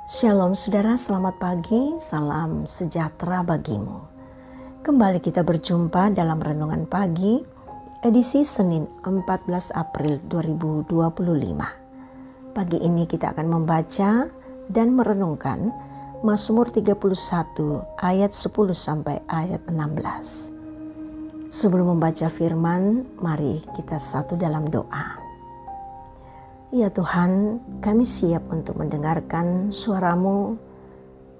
Shalom saudara, selamat pagi, salam sejahtera bagimu. Kembali kita berjumpa dalam Renungan Pagi, edisi Senin 14 April 2025. Pagi ini kita akan membaca dan merenungkan Mazmur 31 ayat 10 sampai ayat 16. Sebelum membaca firman, mari kita satu dalam doa. Ya Tuhan, kami siap untuk mendengarkan suara-Mu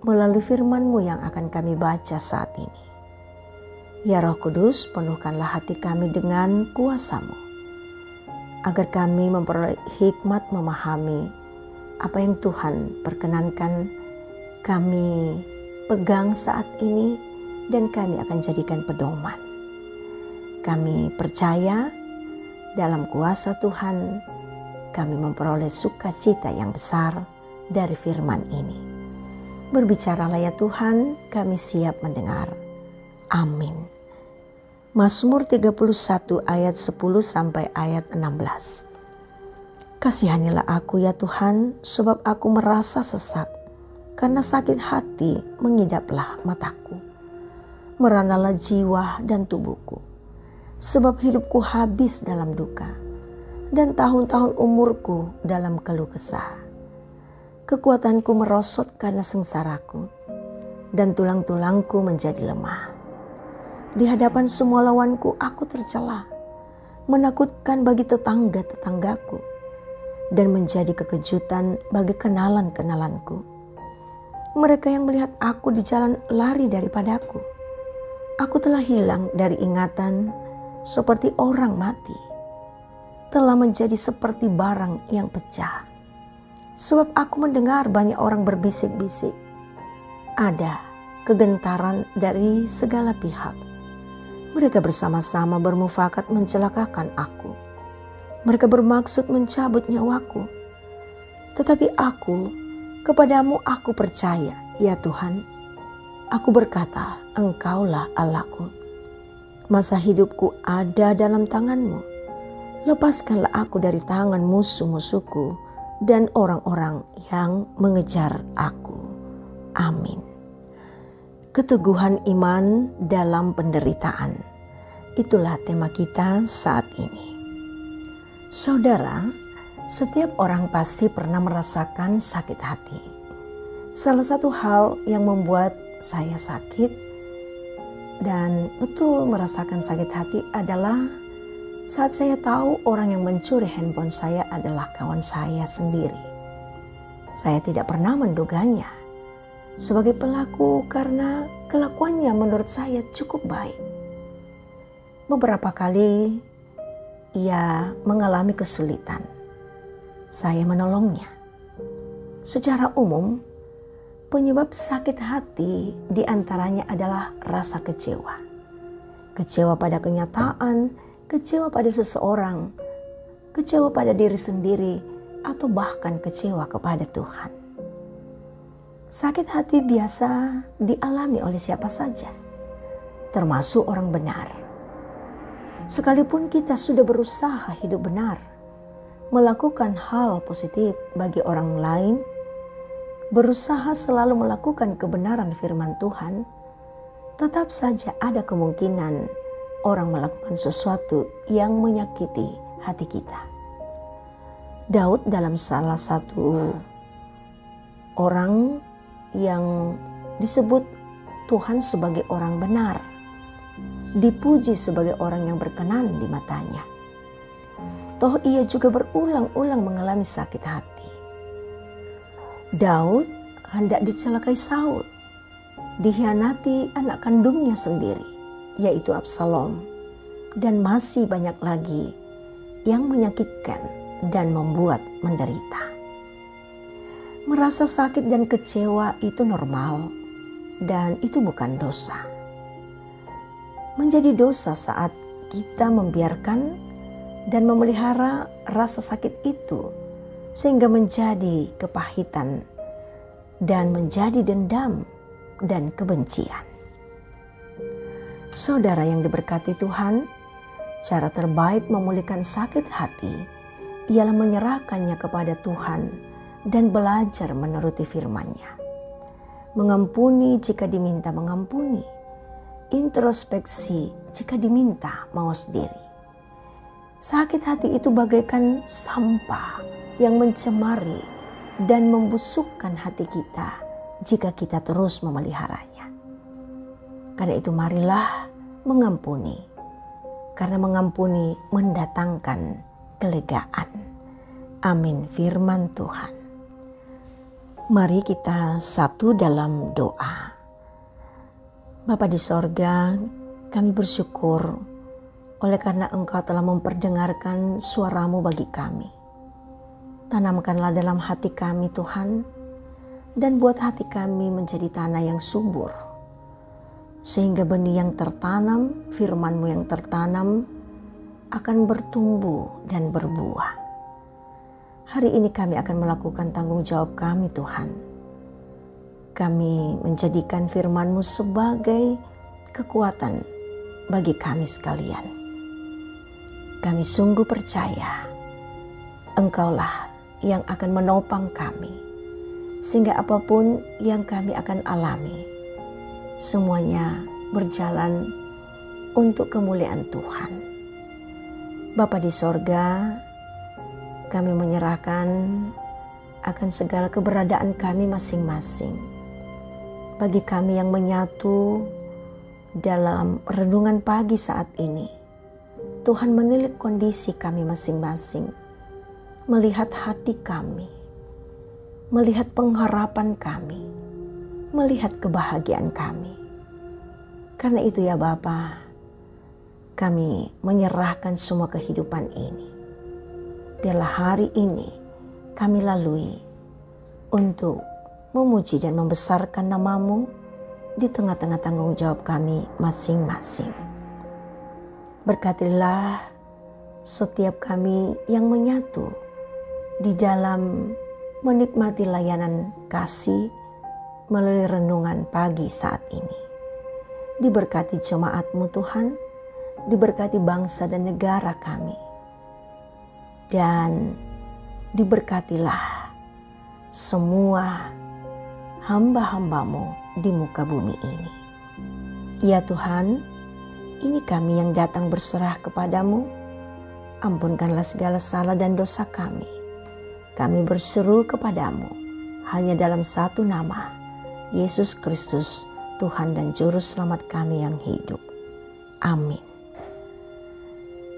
melalui firman-Mu yang akan kami baca saat ini. Ya Roh Kudus, penuhkanlah hati kami dengan kuasa-Mu, agar kami memperoleh hikmat memahami apa yang Tuhan perkenankan kami pegang saat ini dan kami akan jadikan pedoman. Kami percaya dalam kuasa Tuhan, kami memperoleh sukacita yang besar dari firman ini. Berbicaralah ya Tuhan, kami siap mendengar. Amin. Mazmur 31 ayat 10 sampai ayat 16. Kasihanilah aku ya Tuhan, sebab aku merasa sesak, karena sakit hati mengidaplah mataku. Meranalah jiwa dan tubuhku, sebab hidupku habis dalam duka, dan tahun-tahun umurku dalam keluh kesah. Kekuatanku merosot karena sengsaraku, dan tulang-tulangku menjadi lemah. Di hadapan semua lawanku aku tercela, menakutkan bagi tetangga-tetanggaku, dan menjadi kekejutan bagi kenalan-kenalanku. Mereka yang melihat aku di jalan lari daripadaku. Aku telah hilang dari ingatan seperti orang mati, telah menjadi seperti barang yang pecah. Sebab aku mendengar banyak orang berbisik-bisik. Ada kegentaran dari segala pihak. Mereka bersama-sama bermufakat mencelakakan aku. Mereka bermaksud mencabut nyawaku. Tetapi aku, kepadamu aku percaya, ya Tuhan. Aku berkata, Engkaulah Allahku. Masa hidupku ada dalam tangan-Mu. Lepaskanlah aku dari tangan musuh-musuhku dan orang-orang yang mengejar aku. Amin. Keteguhan iman dalam penderitaan. Itulah tema kita saat ini. Saudara, setiap orang pasti pernah merasakan sakit hati. Salah satu hal yang membuat saya sakit dan betul merasakan sakit hati adalah saat saya tahu orang yang mencuri handphone saya adalah kawan saya sendiri. Saya tidak pernah menduganya sebagai pelaku karena kelakuannya menurut saya cukup baik. Beberapa kali ia mengalami kesulitan. Saya menolongnya. Secara umum, penyebab sakit hati diantaranya adalah rasa kecewa. Kecewa pada kenyataan, kecewa pada seseorang, kecewa pada diri sendiri, atau bahkan kecewa kepada Tuhan. Sakit hati biasa dialami oleh siapa saja, termasuk orang benar. Sekalipun kita sudah berusaha hidup benar, melakukan hal positif bagi orang lain, berusaha selalu melakukan kebenaran firman Tuhan, tetap saja ada kemungkinan orang melakukan sesuatu yang menyakiti hati kita. Daud dalam salah satu orang yang disebut Tuhan sebagai orang benar, dipuji sebagai orang yang berkenan di matanya. Toh ia juga berulang-ulang mengalami sakit hati. Daud hendak dicelakai Saul, dikhianati anak kandungnya sendiri, yaitu Absalom, dan masih banyak lagi yang menyakitkan dan membuat menderita. Merasa sakit dan kecewa itu normal dan itu bukan dosa. Menjadi dosa saat kita membiarkan dan memelihara rasa sakit itu sehingga menjadi kepahitan dan menjadi dendam dan kebencian. Saudara yang diberkati Tuhan, cara terbaik memulihkan sakit hati ialah menyerahkannya kepada Tuhan dan belajar menuruti firman-Nya. Mengampuni jika diminta mengampuni, introspeksi jika diminta mau sendiri. Sakit hati itu bagaikan sampah yang mencemari dan membusukkan hati kita jika kita terus memeliharanya. Karena itu marilah mengampuni, karena mengampuni mendatangkan kelegaan. Amin firman Tuhan. Mari kita satu dalam doa. Bapa di sorga, kami bersyukur oleh karena Engkau telah memperdengarkan suara-Mu bagi kami. Tanamkanlah dalam hati kami Tuhan, dan buat hati kami menjadi tanah yang subur, sehingga benih yang tertanam, firman-Mu yang tertanam akan bertumbuh dan berbuah. Hari ini kami akan melakukan tanggung jawab kami Tuhan. Kami menjadikan firman-Mu sebagai kekuatan bagi kami sekalian. Kami sungguh percaya Engkaulah yang akan menopang kami, sehingga apapun yang kami akan alami, semuanya berjalan untuk kemuliaan Tuhan. Bapa di sorga, kami menyerahkan akan segala keberadaan kami masing-masing. Bagi kami yang menyatu dalam renungan pagi saat ini, Tuhan menilik kondisi kami masing-masing, melihat hati kami, melihat pengharapan kami, melihat kebahagiaan kami. Karena itu ya Bapa, kami menyerahkan semua kehidupan ini. Biarlah hari ini kami lalui untuk memuji dan membesarkan nama-Mu di tengah-tengah tanggung jawab kami masing-masing. Berkatilah setiap kami yang menyatu di dalam menikmati layanan kasih melalui renungan pagi saat ini. Diberkati jemaat-Mu Tuhan, diberkati bangsa dan negara kami, dan diberkatilah semua hamba-hamba-Mu di muka bumi ini. Ya Tuhan, ini kami yang datang berserah kepadamu. Ampunkanlah segala salah dan dosa kami. Kami berseru kepadamu hanya dalam satu nama, Yesus Kristus, Tuhan dan Juru Selamat kami yang hidup. Amin.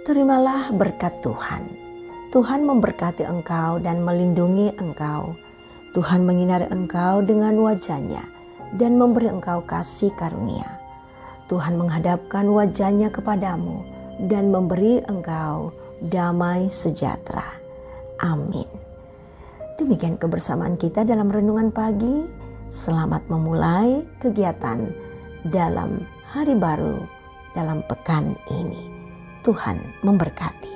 Terimalah berkat Tuhan. Tuhan memberkati engkau dan melindungi engkau. Tuhan menyinari engkau dengan wajah-Nya dan memberi engkau kasih karunia. Tuhan menghadapkan wajah-Nya kepadamu dan memberi engkau damai sejahtera. Amin. Demikian kebersamaan kita dalam renungan pagi. Selamat memulai kegiatan dalam hari baru dalam pekan ini. Tuhan memberkati.